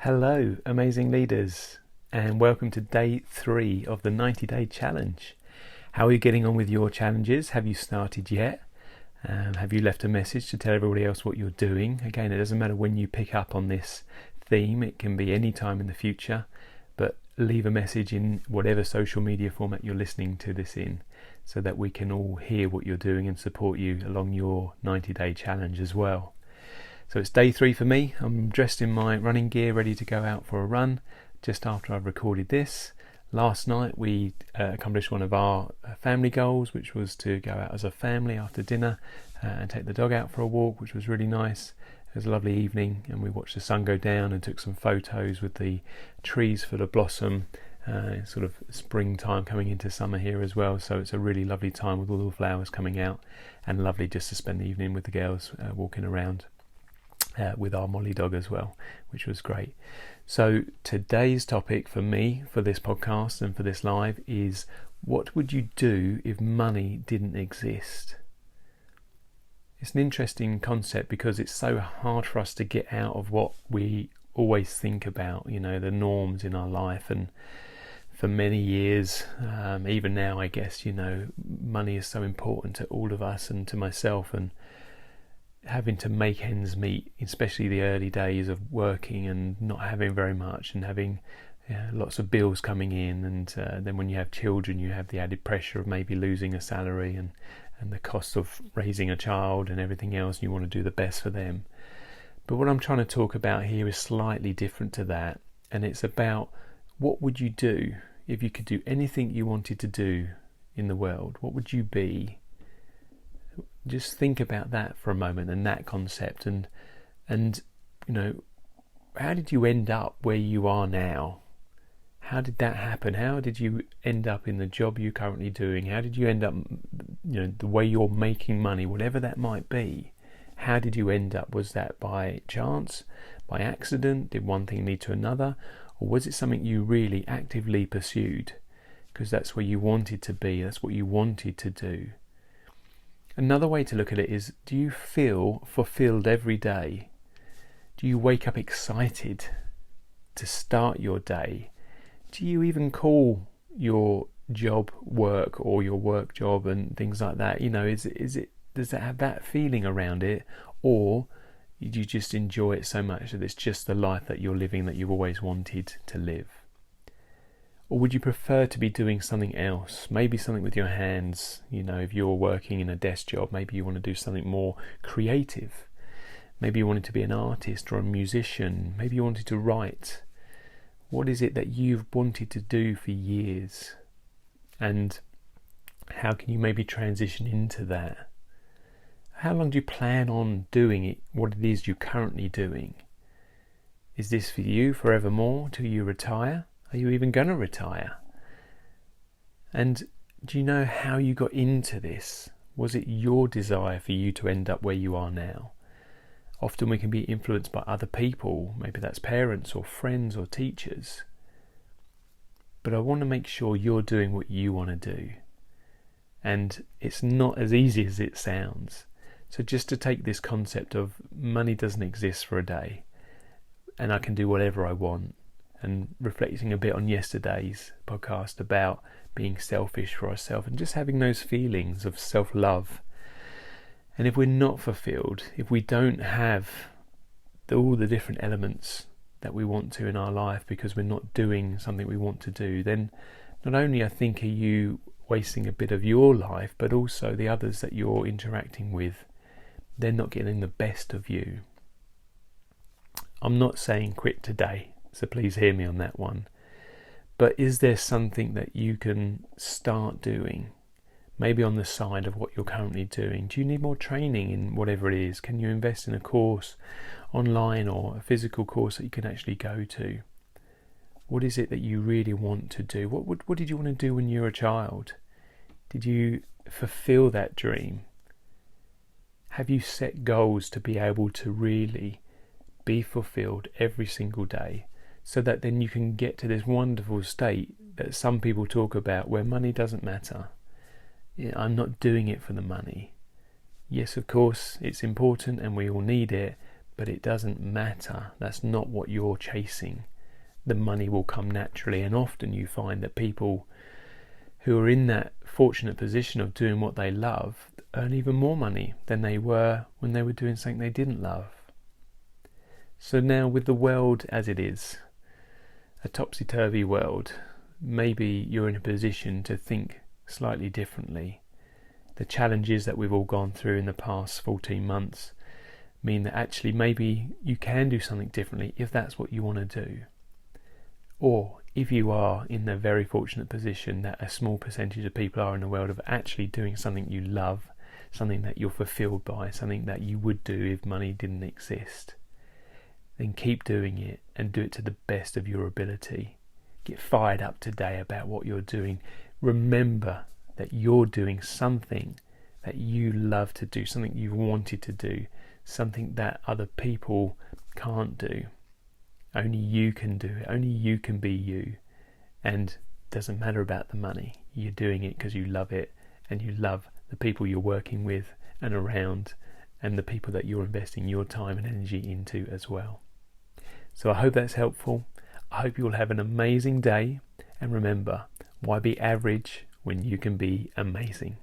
Hello, amazing leaders, and welcome to day 3 of the 90-day challenge. How are you getting on with your challenges? Have you started yet? Have you left a message to tell everybody else what you're doing? Again, it doesn't matter when you pick up on this theme, it can be any time in the future, but leave a message in whatever social media format you're listening to this in, so that we can all hear what you're doing and support you along your 90-day challenge as well. So it's day 3 for me. I'm dressed in my running gear, ready to go out for a run just after I've recorded this. Last night we accomplished one of our family goals, which was to go out as a family after dinner and take the dog out for a walk, which was really nice. It was a lovely evening, and we watched the sun go down and took some photos with the trees full of blossom. Sort of springtime coming into summer here as well, so it's a really lovely time with all the flowers coming out, and lovely just to spend the evening with the girls walking around. With our Molly dog as well, which was great. So today's topic for me, for this podcast and for this live, is what would you do if money didn't exist? It's an interesting concept because it's so hard for us to get out of what we always think about, the norms in our life. And for many years, even now, I guess, money is so important to all of us and to myself, and having to make ends meet, especially the early days of working and not having very much and having lots of bills coming in, and then when you have children you have the added pressure of maybe losing a salary and the cost of raising a child and everything else, and you want to do the best for them. But what I'm trying to talk about here is slightly different to that, and it's about what would you do if you could do anything you wanted to do in the world. What would you be? Just think about that for a moment, and that concept, and how did you end up where you are now? How did that happen? How did you end up in the job you're currently doing? How did you end up, the way you're making money, whatever that might be? How did you end up? Was that by chance, by accident? Did one thing lead to another? Or was it something you really actively pursued because that's where you wanted to be, that's what you wanted to do? Another way to look at it is, do you feel fulfilled every day? Do you wake up excited to start your day? Do you even call your job work or your work job and things like that? Does it have that feeling around it, or do you just enjoy it so much that it's just the life that you're living that you've always wanted to live? Or would you prefer to be doing something else? Maybe something with your hands. If you're working in a desk job, maybe you want to do something more creative. Maybe you wanted to be an artist or a musician. Maybe you wanted to write. What is it that you've wanted to do for years? And how can you maybe transition into that? How long do you plan on doing it, what it is you're currently doing? Is this for you forevermore till you retire? Are you even going to retire? And do you know how you got into this? Was it your desire for you to end up where you are now? Often we can be influenced by other people, maybe that's parents or friends or teachers. But I want to make sure you're doing what you want to do. And it's not as easy as it sounds. So just to take this concept of money doesn't exist for a day, and I can do whatever I want, and reflecting a bit on yesterday's podcast about being selfish for ourselves and just having those feelings of self-love. And if we're not fulfilled, if we don't have all the different elements that we want to in our life because we're not doing something we want to do, then not only I think are you wasting a bit of your life, but also the others that you're interacting with, they're not getting the best of you. I'm not saying quit today, so please hear me on that one. But is there something that you can start doing? Maybe on the side of what you're currently doing. Do you need more training in whatever it is? Can you invest in a course online or a physical course that you can actually go to? What is it that you really want to do? What did you want to do when you were a child? Did you fulfill that dream? Have you set goals to be able to really be fulfilled every single day, so that then you can get to this wonderful state that some people talk about where money doesn't matter? I'm not doing it for the money. Yes, of course, it's important and we all need it, but it doesn't matter. That's not what you're chasing. The money will come naturally, and often you find that people who are in that fortunate position of doing what they love earn even more money than they were when they were doing something they didn't love. So now, with the world as it is, a topsy-turvy world, maybe you're in a position to think slightly differently. The challenges that we've all gone through in the past 14 months mean that actually maybe you can do something differently if that's what you want to do. Or if you are in the very fortunate position that a small percentage of people are in the world of actually doing something you love, something that you're fulfilled by, something that you would do if money didn't exist, then keep doing it and do it to the best of your ability. Get fired up today about what you're doing. Remember that you're doing something that you love to do, something you've wanted to do, something that other people can't do. Only you can do it. Only you can be you. And it doesn't matter about the money. You're doing it because you love it, and you love the people you're working with and around, and the people that you're investing your time and energy into as well. So I hope that's helpful. I hope you'll have an amazing day. And remember, why be average when you can be amazing?